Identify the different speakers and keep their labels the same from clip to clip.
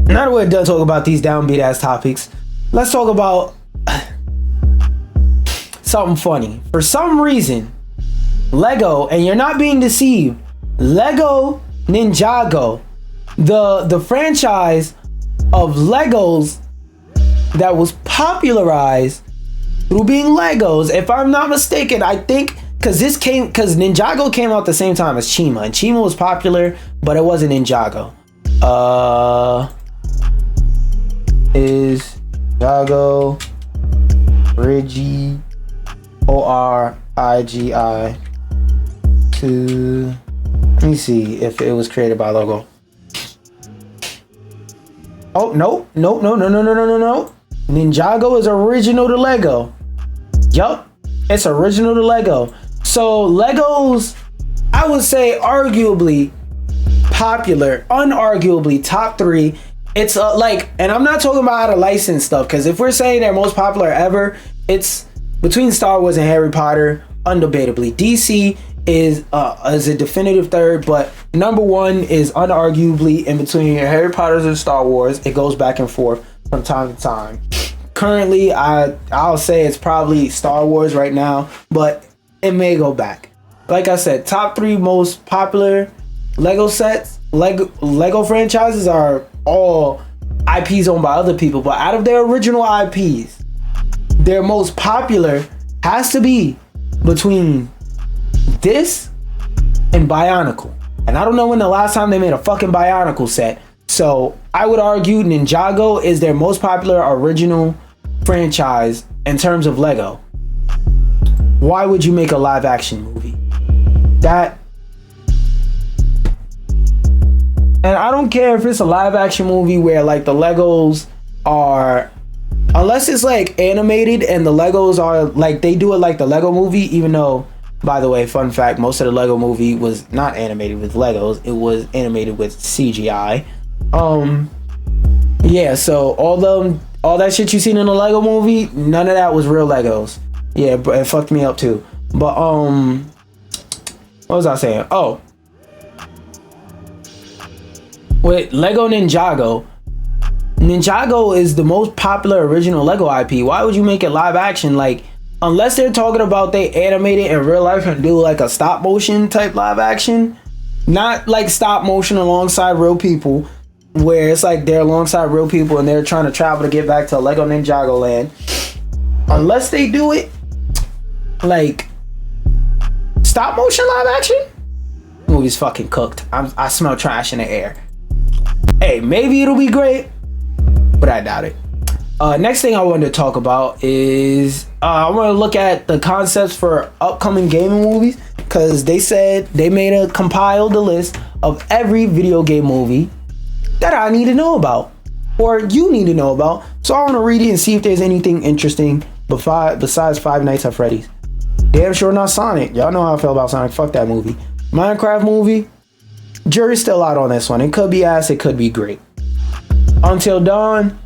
Speaker 1: now that we're done talking about these downbeat ass topics, let's talk about something funny. For some reason, Lego, and you're not being deceived, Lego Ninjago, the franchise of Legos that was popularized through being Legos, if I'm not mistaken, I think, because Ninjago came out the same time as Chima, and Chima was popular, but it wasn't Ninjago. Is Ninjago Origi ORIGI to, let me see if it was created by Lego. Oh, no. Ninjago is original to Lego. Yup, it's original to Lego. So Legos, I would say arguably popular, unarguably top 3. It's like, and I'm not talking about out of license stuff, because if we're saying they're most popular ever, it's between Star Wars and Harry Potter, undebatably. DC is a definitive third, but number 1 is unarguably in between Harry Potter and Star Wars. It goes back and forth from time to time. Currently, I'll say it's probably Star Wars right now, but it may go back. Like I said, top 3 most popular Lego sets, Lego franchises are all IPs owned by other people, but out of their original IPs, their most popular has to be between this and Bionicle. And I don't know when the last time they made a fucking Bionicle set. So I would argue Ninjago is their most popular original franchise in terms of Lego. Why would you make a live action movie? And I don't care if it's a live action movie where like the Legos are, unless it's like animated and the Legos are like, they do it like the Lego movie, even though, by the way, fun fact, most of the Lego movie was not animated with Legos, it was animated with CGI. Yeah, so all that shit you seen in the Lego movie, none of that was real Legos. Yeah, but it fucked me up too. But what was I saying? Oh, with Lego Ninjago is the most popular original Lego IP. Why would you make it live action? Like, unless they're talking about they animate it in real life and do like a stop motion type live action, not like stop motion alongside real people, where it's like they're alongside real people and they're trying to travel to get back to Lego Ninjago land. Unless they do it like stop motion live action, movie's fucking cooked. I smell trash in the air. Hey, maybe it'll be great, but I doubt it. Next thing I wanted to talk about is I want to look at the concepts for upcoming gaming movies, because they said they compiled a list of every video game movie that I need to know about, or you need to know about. So I want to read it and see if there's anything interesting besides Five Nights at Freddy's. Damn sure not Sonic. Y'all know how I feel about Sonic. Fuck that movie. Minecraft movie, jury's still out on this one. It could be ass, it could be great. Until Dawn,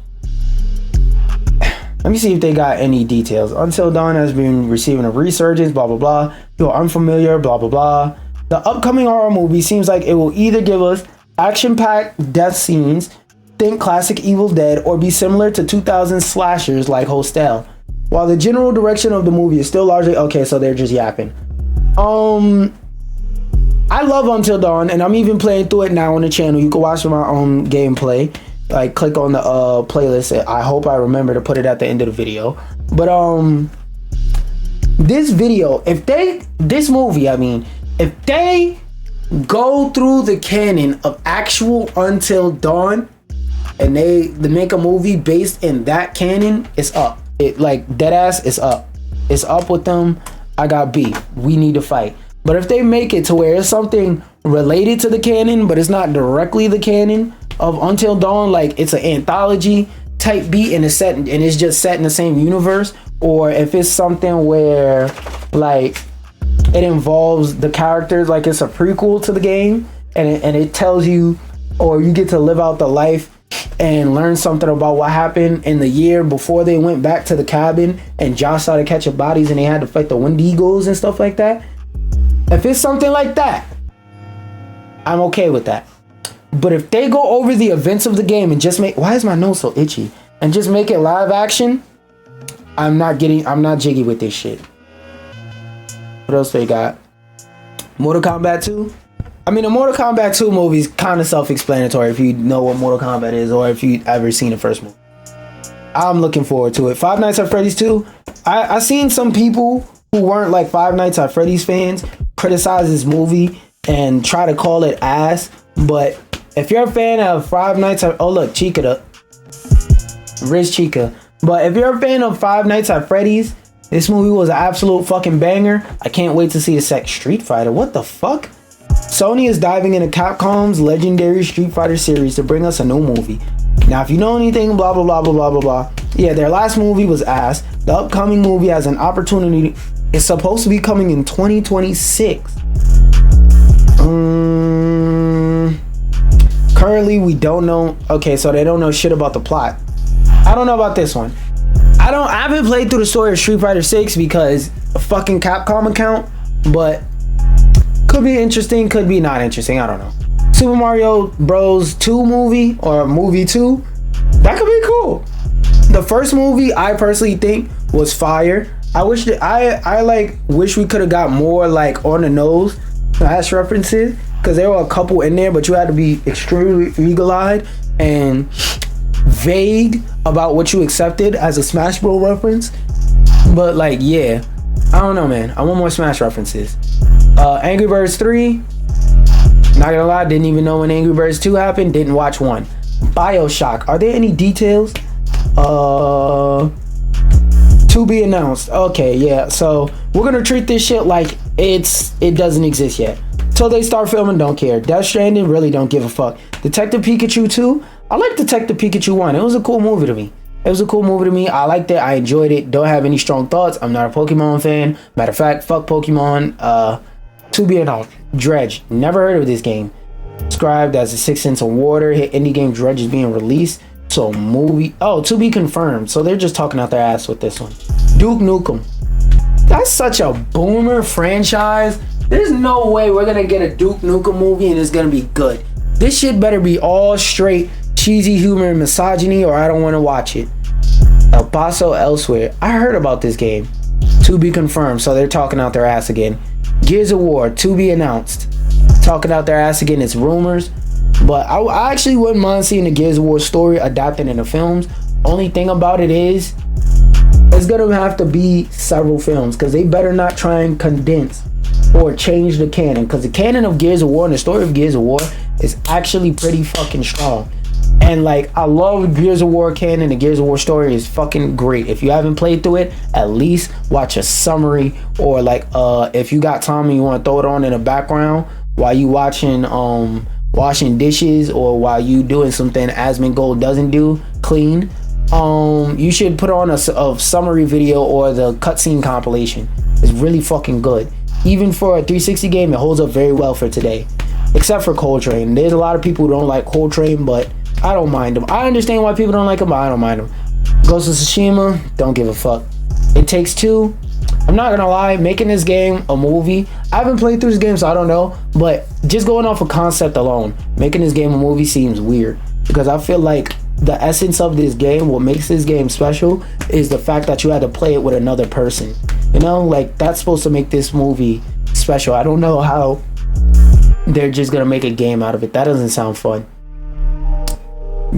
Speaker 1: let me see if they got any details. Until Dawn has been receiving a resurgence, blah blah blah. You're unfamiliar, blah blah blah. The upcoming horror movie seems like it will either give us action-packed death scenes, think classic Evil Dead, or be similar to 2000s slashers like Hostel. While the general direction of the movie is still largely okay, so they're just yapping. I love Until Dawn, and I'm even playing through it now on the channel. You can watch my own gameplay. Like, click on the playlist. I hope I remember to put it at the end of the video. But this movie, if they go through the canon of actual Until Dawn and they make a movie based in that canon, it's up. It like deadass, it's up. It's up with them. I got beef. We need to fight. But if they make it to where it's something related to the canon, but it's not directly the canon of Until Dawn, like it's an anthology type beat and it's just set in the same universe, or if it's something where like it involves the characters, like it's a prequel to the game, and it tells you, or you get to live out the life and learn something about what happened in the year before they went back to the cabin and Josh started catching bodies and they had to fight the Wendigos and stuff like that. If it's something like that, I'm okay with that. But if they go over the events of the game and just make, why is my nose so itchy? And just make it live action, I'm not jiggy with this shit. What else they got? Mortal Kombat 2? I mean, the Mortal Kombat 2 movie is kind of self-explanatory if you know what Mortal Kombat is or if you've ever seen the first movie. I'm looking forward to it. Five Nights at Freddy's 2. I seen some people who weren't like Five Nights at Freddy's fans criticize this movie and try to call it ass. But if you're a fan of Five Nights at... Oh, look, Chica. Riz Chica. But if you're a fan of Five Nights at Freddy's, this movie was an absolute fucking banger. I can't wait to see the second Street Fighter. What the fuck? Sony is diving into Capcom's legendary Street Fighter series to bring us a new movie. Now, if you know anything, blah, blah, blah, blah, blah, blah, blah. Yeah, their last movie was ass. The upcoming movie has an opportunity. It's supposed to be coming in 2026. Currently, we don't know. Okay, so they don't know shit about the plot. I don't know about this one. I haven't played through the story of Street Fighter 6 because a fucking Capcom account, but could be interesting, could be not interesting. I don't know. Super Mario Bros. 2 movie or movie 2, that could be cool. The first movie I personally think was fire. I wish that I wish we could have got more like on the nose Smash references, because there were a couple in there, but you had to be extremely eagle-eyed and vague about what you accepted as a Smash Bros reference. But like, yeah, I don't know, man. I want more Smash references. Angry Birds 3, not gonna lie, didn't even know when Angry Birds 2 happened, didn't watch 1. BioShock, are there any details? To be announced. Okay, yeah, so we're gonna treat this shit like it doesn't exist yet. Till they start filming, don't care. Death Stranding, really don't give a fuck. Detective Pikachu 2, I like Detective Pikachu 1. It was a cool movie to me. I liked it. I enjoyed it. Don't have any strong thoughts. I'm not a Pokemon fan. Matter of fact, fuck Pokemon. To be announced. Dredge. Never heard of this game. Described as a 6 Sense of Water. Hit indie game Dredge is being released. So movie. Oh, to be confirmed. So they're just talking out their ass with this one. Duke Nukem. That's such a boomer franchise. There's no way we're gonna get a Duke Nukem movie and it's gonna be good. This shit better be all straight cheesy humor and misogyny or I don't want to watch it. El Paso Elsewhere. I heard about this game. To be confirmed. So they're talking out their ass again. Gears of War. To be announced. Talking out their ass again. It's rumors. But I actually wouldn't mind seeing the Gears of War story adapted into films. Only thing about it is it's gonna have to be several films, because they better not try and condense or change the canon, because the canon of Gears of War and the story of Gears of War is actually pretty fucking strong. And like, I love Gears of War canon. The Gears of War story is fucking great. If you haven't played through it, at least watch a summary, or like if you got time and you want to throw it on in the background while you watching washing dishes or while you doing something Asmongold doesn't do, clean, you should put on a summary video or the cutscene compilation. It's really fucking good. Even for a 360 game, it holds up very well for today, except for Coltrane. There's a lot of people who don't like Coltrane, but I don't mind them. I understand why people don't like them, but I don't mind them. Ghost of Tsushima, don't give a fuck. It Takes Two, I'm not gonna lie, making this game a movie, I haven't played through this game, so I don't know, but just going off a concept alone, making this game a movie seems weird, because I feel like the essence of this game, what makes this game special, is the fact that you had to play it with another person. You know, like, that's supposed to make this movie special. I don't know how they're just gonna make a game out of it. That doesn't sound fun.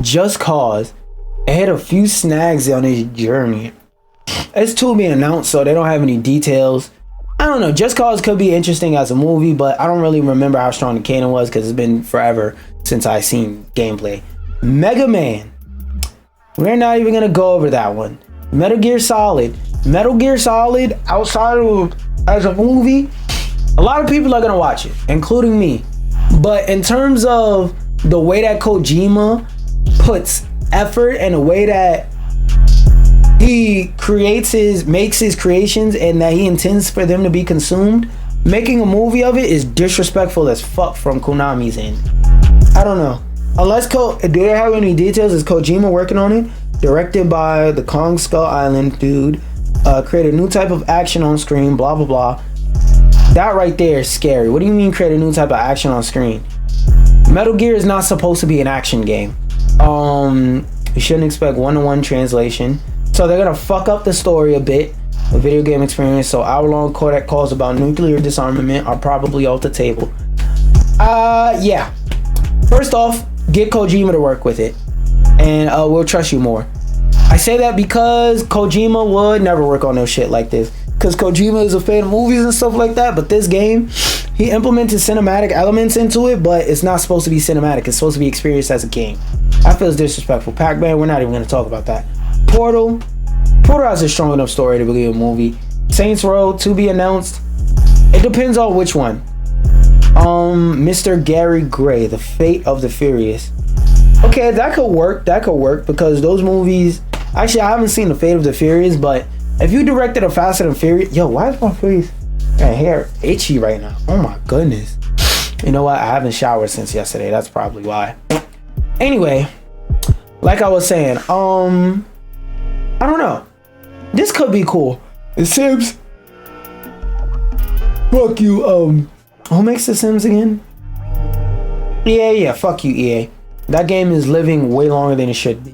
Speaker 1: Just Cause, it had a few snags on its journey. It's to be announced, so they don't have any details. I don't know. Just Cause could be interesting as a movie, but I don't really remember how strong the canon was, because it's been forever since I seen gameplay. Mega Man. We're not even gonna go over that one. Metal Gear Solid. Metal Gear Solid, outside of as a movie, a lot of people are gonna watch it, including me. But in terms of the way that Kojima puts effort and the way that he makes his creations and that he intends for them to be consumed, making a movie of it is disrespectful as fuck from Konami's end. I don't know. Unless do they have any details? Is Kojima working on it? Directed by the Kong Skull Island dude. Create a new type of action on screen, blah blah blah. That right there is scary. What do you mean create a new type of action on screen? Metal Gear is not supposed to be an action game. You shouldn't expect one-to-one translation. So they're gonna fuck up the story a bit, the video game experience. So hour-long codec calls about nuclear disarmament are probably off the table. Yeah. First off, get Kojima to work with it, and we'll trust you more. I say that because Kojima would never work on no shit like this. Because Kojima is a fan of movies and stuff like that, but this game, he implemented cinematic elements into it, but it's not supposed to be cinematic. It's supposed to be experienced as a game. I feel it's disrespectful. Pac-Man, we're not even going to talk about that. Portal has a strong enough story to be a movie. Saints Row, to be announced. It depends on which one. Mr. Gary Gray, The Fate of the Furious. Okay, that could work. That could work because those movies... Actually, I haven't seen The Fate of the Furious, but if you directed a Fast and Furious... Yo, why is my face... My hair itchy right now? Oh my goodness. You know what? I haven't showered since yesterday. That's probably why. Anyway, like I was saying, I don't know. This could be cool. The Sims. Fuck you. Who makes The Sims again? Yeah. Fuck you, EA. That game is living way longer than it should be.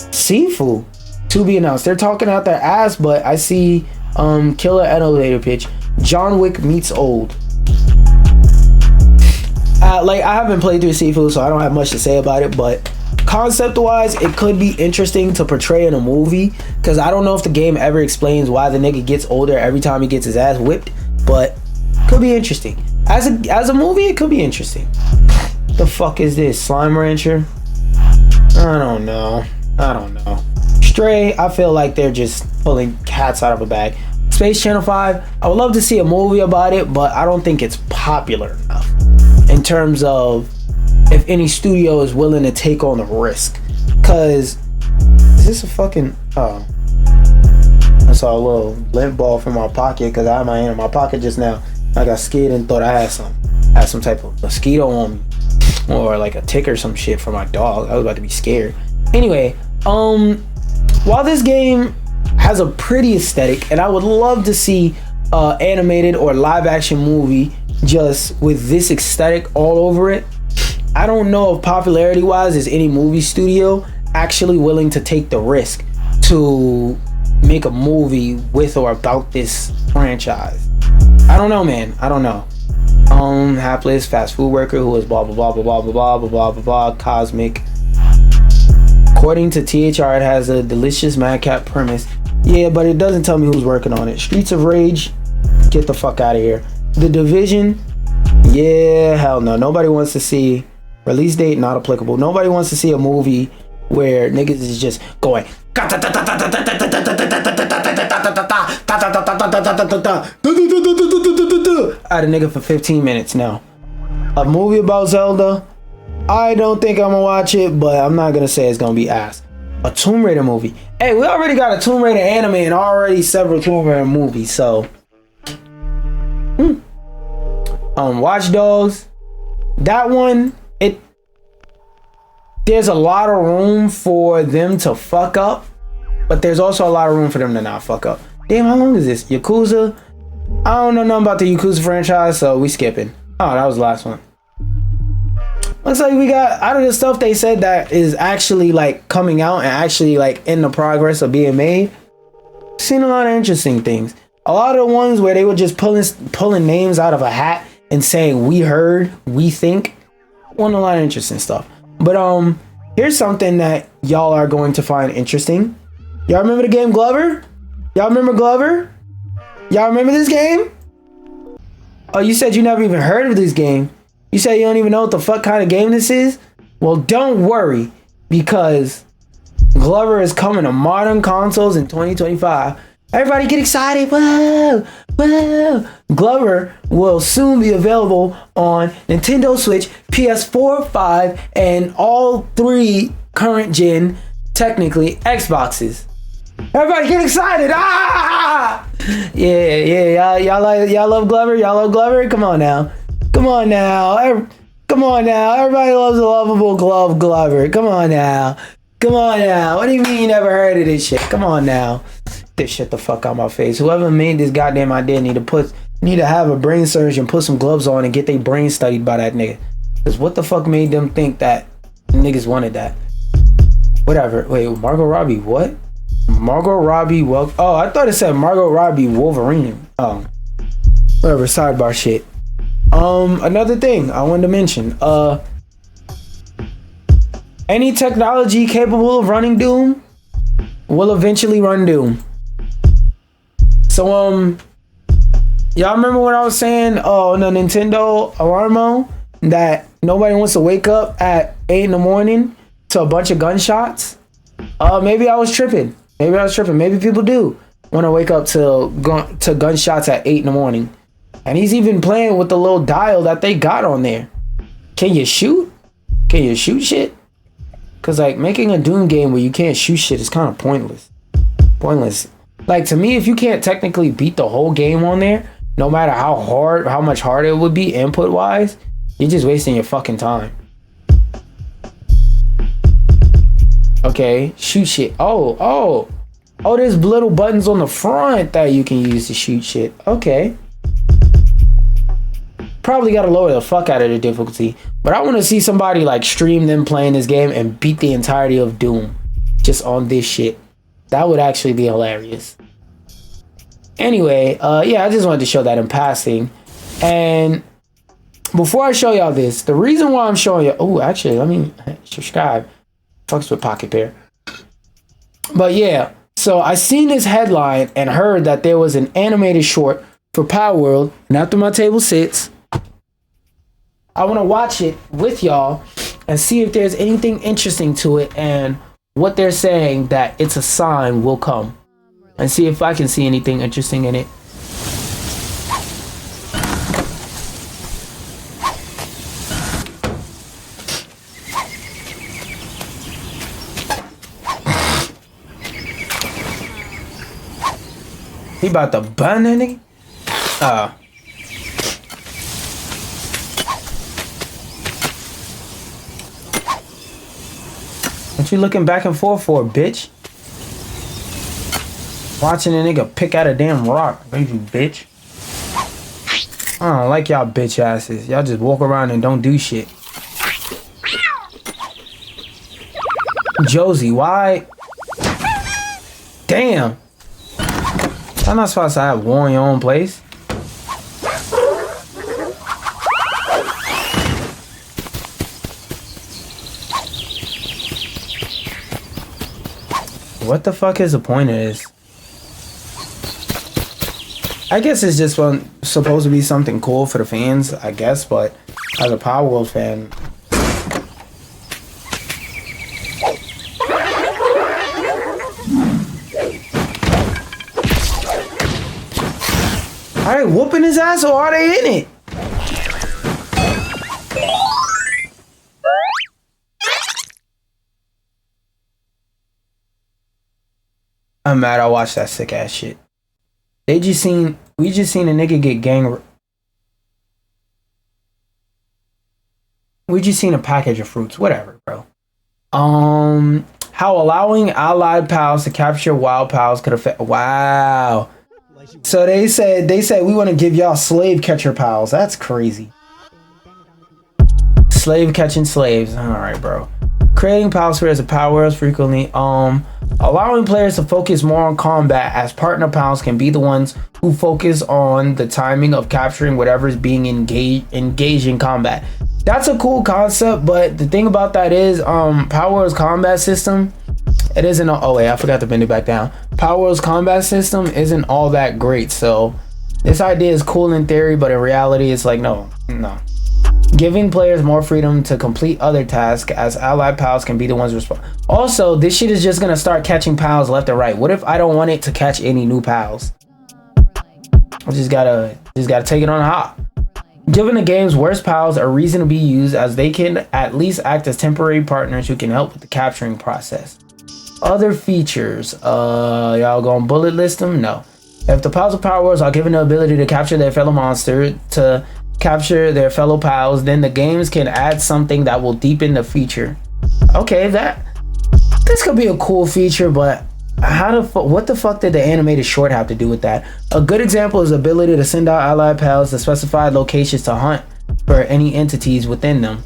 Speaker 1: Sifu, to be announced. They're talking out their ass, but I see killer elevator pitch. John Wick meets old. Like, I haven't played through Sifu, so I don't have much to say about it, but concept wise, it could be interesting to portray in a movie, because I don't know if the game ever explains why the nigga gets older every time he gets his ass whipped, but could be interesting. As a movie, it could be interesting. The fuck is this? Slime Rancher? I don't know. Stray, I feel like they're just pulling cats out of a bag. Space Channel 5, I would love to see a movie about it, but I don't think it's popular enough in terms of if any studio is willing to take on the risk. Cause is this a fucking... Oh, I saw a little lint ball from my pocket because I had my hand in my pocket just now. I got scared and thought I had some type of mosquito on me, or like a tick or some shit for my dog. I was about to be scared. Anyway, while this game has a pretty aesthetic, and I would love to see animated or live action movie just with this aesthetic all over it, I don't know if popularity wise is any movie studio actually willing to take the risk to make a movie with or about this franchise. I don't know, man. I don't know. Hapless fast food worker who is blah blah blah blah blah blah blah blah blah blah cosmic. According to THR, it has a delicious madcap premise. Yeah, but it doesn't tell me who's working on it. Streets of Rage, get the fuck out of here. The Division, yeah, hell no. Nobody wants to see. Release date not applicable. Nobody wants to see a movie where niggas is just going at a nigga for 15 minutes now. A movie about Zelda, I don't think I'm gonna watch it, but I'm not gonna say it's gonna be ass. A Tomb Raider movie. Hey, we already got a Tomb Raider anime and already several Tomb Raider movies, so Watch Dogs, that one, there's a lot of room for them to fuck up, but there's also a lot of room for them to not fuck up. Damn, how long is this? Yakuza? I don't know nothing about the Yakuza franchise, so we skipping. Oh, that was the last one. Looks like we got, out of the stuff they said that is actually like coming out and actually like in the progress of being made, seen a lot of interesting things. A lot of the ones where they were just pulling names out of a hat and saying we heard, we think, wasn't a lot of interesting stuff. But here's something that y'all are going to find interesting. Y'all remember the game Glover? Y'all remember Glover? Y'all remember this game? Oh, you said you never even heard of this game. You said you don't even know what the fuck kind of game this is? Well, don't worry, because Glover is coming to modern consoles in 2025. Everybody get excited. Whoa, whoa. Glover will soon be available on Nintendo Switch, PS4, 5, and all 3 current gen, technically, Xboxes. Everybody get excited. Ah! Yeah. Y'all love Glover? Y'all love Glover? Come on now. Come on now. Everybody loves a lovable Glover. Come on now. What do you mean you never heard of this shit? Come on now. This shit the fuck out my face. Whoever made this goddamn idea need to have a brain surgeon, put some gloves on, and get their brain studied by that nigga. Because what the fuck made them think that niggas wanted that? Whatever. Wait, Margot Robbie, what? Margot Robbie, well, oh, I thought it said Margot Robbie Wolverine. Oh, whatever, sidebar shit. Another thing I wanted to mention, any technology capable of running Doom will eventually run Doom. So, y'all remember what I was saying on the Nintendo Alarmo that nobody wants to wake up at 8 in the morning to a bunch of gunshots? Maybe I was tripping. Maybe people do want to wake up to gunshots at 8 in the morning. And he's even playing with the little dial that they got on there. Can you shoot? Can you shoot shit? Because, like, making a Doom game where you can't shoot shit is kind of pointless. Like, to me, if you can't technically beat the whole game on there, no matter how much harder it would be input-wise, you're just wasting your fucking time. Okay, shoot shit. Oh, there's little buttons on the front that you can use to shoot shit. Okay. Probably gotta lower the fuck out of the difficulty. But I want to see somebody like stream them playing this game and beat the entirety of Doom just on this shit. That would actually be hilarious. Anyway, yeah, I just wanted to show that in passing. And before I show y'all this, the reason why I'm showing you, oh, actually, let me subscribe. Fucks with Pocket Pair. But yeah, so I seen this headline and heard that there was an animated short for Power World, and after my table sits, I want to watch it with y'all and see if there's anything interesting to it and what they're saying that it's a sign will come, and see if I can see anything interesting in it. He about to burn that nigga? What you looking back and forth for, bitch? Watching a nigga pick out a damn rock, baby bitch. I don't like y'all bitch asses. Y'all just walk around and don't do shit. Josie, why? Damn. I'm not supposed to have war in your own place. What the fuck is the point of this? I guess it's just supposed to be something cool for the fans, I guess, but as a Power World fan, are they whooping his ass or are they in it? I'm mad I watched that sick ass shit. We just seen a nigga get we just seen a package of fruits, whatever, bro. How allowing allied pals to capture wild pals could affect, wow. So they said we want to give y'all slave catcher pals. That's crazy. Slave catching slaves. All right, bro. Creating pals for as a power is frequently allowing players to focus more on combat, as partner pals can be the ones who focus on the timing of capturing whatever is being engaged in combat. That's a cool concept, but the thing about that is Power World's combat system, it isn't, oh wait, I forgot to bend it back down. Power World's combat system isn't all that great, so this idea is cool in theory, but in reality it's like no. Giving players more freedom to complete other tasks, as allied pals can be the ones responsible. Also, this shit is just gonna start catching pals left and right. What if I don't want it to catch any new pals? I just gotta take it on hop. Giving the game's worst pals a reason to be used, as they can at least act as temporary partners who can help with the capturing process. Other features, y'all gonna bullet list them? No. If the pals of Power Worlds are given the ability to capture their fellow monster, to capture their fellow pals, then the games can add something that will deepen the feature. Okay, this could be a cool feature, but what the fuck did the animated short have to do with that? A good example is the ability to send out allied pals to specified locations to hunt for any entities within them.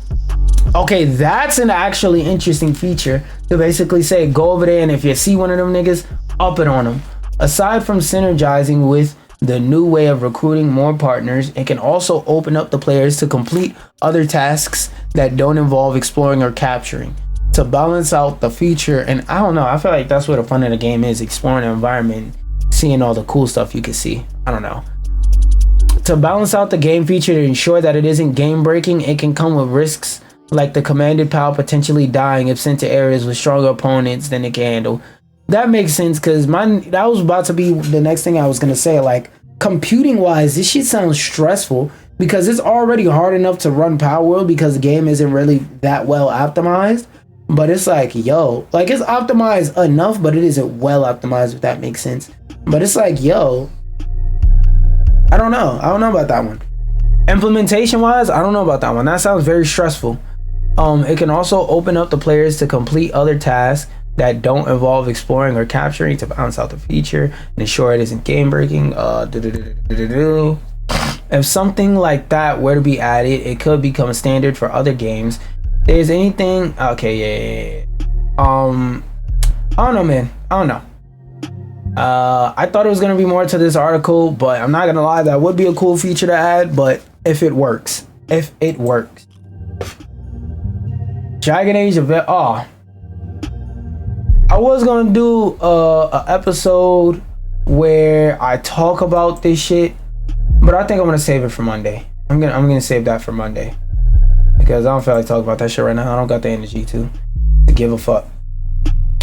Speaker 1: Okay, that's an actually interesting feature to basically say, go over there and if you see one of them niggas, up it on them. Aside from synergizing with the new way of recruiting more partners, it can also open up the players to complete other tasks that don't involve exploring or capturing. To balance out the feature, and I don't know, I feel like that's what the fun of the game is, exploring the environment, seeing all the cool stuff you can see. I don't know. To balance out the game feature to ensure that it isn't game breaking, it can come with risks like the commanded pal potentially dying if sent to areas with stronger opponents than it can handle. That makes sense, because that was about to be the next thing I was gonna say. Like, computing wise, this shit sounds stressful because it's already hard enough to run Power World because the game isn't really that well optimized. But it's like, yo, like, it's optimized enough, but it isn't well optimized, if that makes sense. But it's like, yo, I don't know about that one. Implementation wise, I don't know about that one. That sounds very stressful. It can also open up the players to complete other tasks that don't involve exploring or capturing to balance out the feature and ensure it isn't game breaking. If something like that were to be added, it could become a standard for other games. There's anything, okay, yeah. I don't know, man. I don't know. I thought it was gonna be more to this article, but I'm not gonna lie, that would be a cool feature to add. But if it works, Dragon Age of I was gonna do a episode where I talk about this shit, but I think I'm gonna save it for Monday. I'm gonna save that for Monday because I don't feel like talking about that shit right now. I don't got the energy to give a fuck.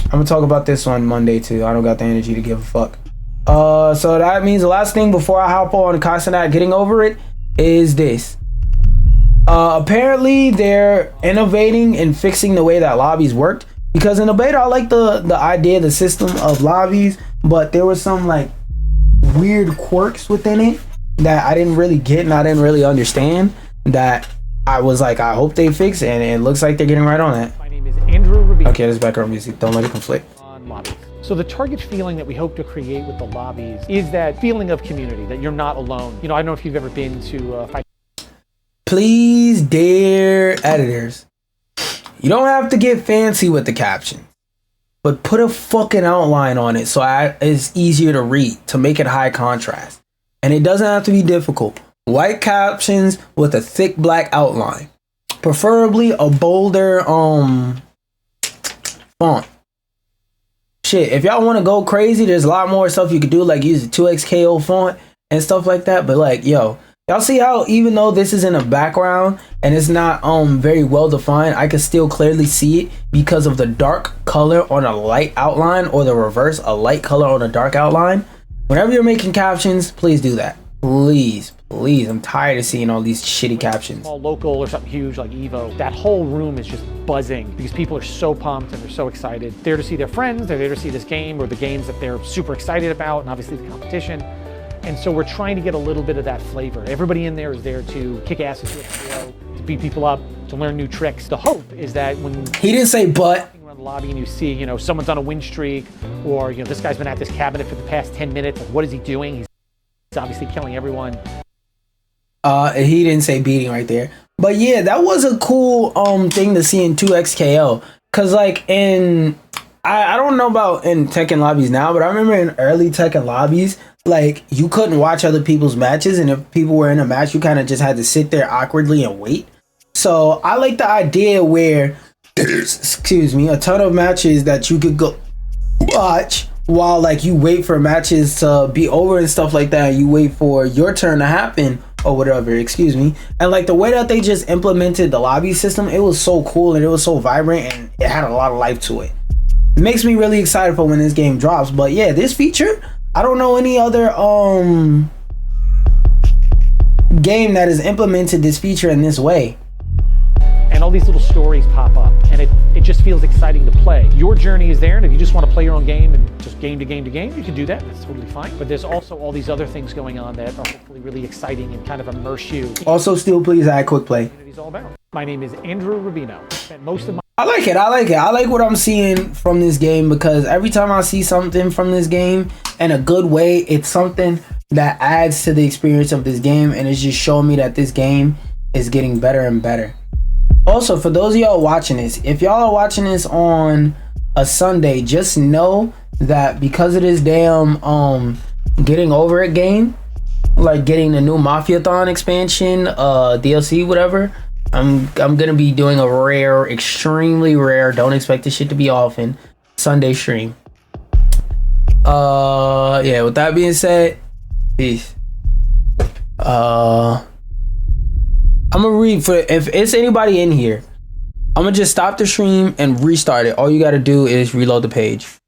Speaker 1: I'm gonna talk about this on Monday too. I don't got the energy to give a fuck. So that means the last thing before I hop on Castanet getting over it is this. Apparently they're innovating and fixing the way that lobbies worked. Because in the beta, I like the idea, the system of lobbies, but there was some like weird quirks within it that I didn't really get and I didn't really understand, that I was like, I hope they fix it, and it looks like they're getting right on that.
Speaker 2: My name is Andrew Rubino.
Speaker 1: Okay, there's background music. Don't let it conflict.
Speaker 2: On lobbies. So the target feeling that we hope to create with the lobbies is that feeling of community, that you're not alone. You know, I don't know if you've ever been to fight.
Speaker 1: Please, dear editors, you don't have to get fancy with the caption, but put a fucking outline on it so it's easier to read, to make it high contrast. And it doesn't have to be difficult. White captions with a thick black outline, preferably a bolder font. Shit, if y'all want to go crazy, there's a lot more stuff you could do, like use a 2xKO font and stuff like that. But like, yo, y'all see how even though this is in a background and it's not very well defined, I can still clearly see it because of the dark color on a light outline, or the reverse, a light color on a dark outline. Whenever you're making captions, please do that. Please, I'm tired of seeing all these shitty captions.
Speaker 2: Small local or something huge like Evo, that whole room is just buzzing because people are so pumped and they're so excited. They're there to see their friends, they're there to see this game or the games that they're super excited about, and obviously the competition. And so we're trying to get a little bit of that flavor. Everybody in there is there to kick ass at QaptainSlander, to beat people up, to learn new tricks. The hope is that when
Speaker 1: he didn't say but
Speaker 2: around the lobby and you see, you know, someone's on a win streak, or you know, this guy's been at this cabinet for the past 10 minutes. Like, what is he doing? He's obviously killing everyone.
Speaker 1: He didn't say beating right there, but yeah, that was a cool thing to see in 2xKO. Cause like I don't know about in Tekken lobbies now, but I remember in early Tekken lobbies, like you couldn't watch other people's matches, and if people were in a match, you kind of just had to sit there awkwardly and wait. So I like the idea where there's, excuse me, a ton of matches that you could go watch while like you wait for matches to be over and stuff like that. You wait for your turn to happen or whatever, excuse me. And like the way that they just implemented the lobby system, it was so cool and it was so vibrant and it had a lot of life to it. It makes me really excited for when this game drops. But yeah, this feature, I don't know any other game that has implemented this feature in this way.
Speaker 2: And all these little stories pop up, and it just feels exciting to play. Your journey is there, and if you just want to play your own game and just game to game to game, you can do that. That's totally fine. But there's also all these other things going on that are hopefully really exciting and kind of immerse you.
Speaker 1: Also, still please add quick play.
Speaker 2: It's all about. My name is Andrew Rubino. I spent most of my
Speaker 1: I like it. I like what I'm seeing from this game, because every time I see something from this game in a good way, it's something that adds to the experience of this game, and it's just showing me that this game is getting better and better. Also, for those of y'all watching this, if y'all are watching this on a Sunday, just know that because of this damn getting over it game, like getting the new Mafiathon expansion, DLC, whatever, I'm gonna be doing a rare, extremely rare, don't expect this shit to be often, Sunday stream. Yeah, with that being said, peace. I'm gonna read for, if it's anybody in here, I'm gonna just stop the stream and restart it. All you gotta do is reload the page.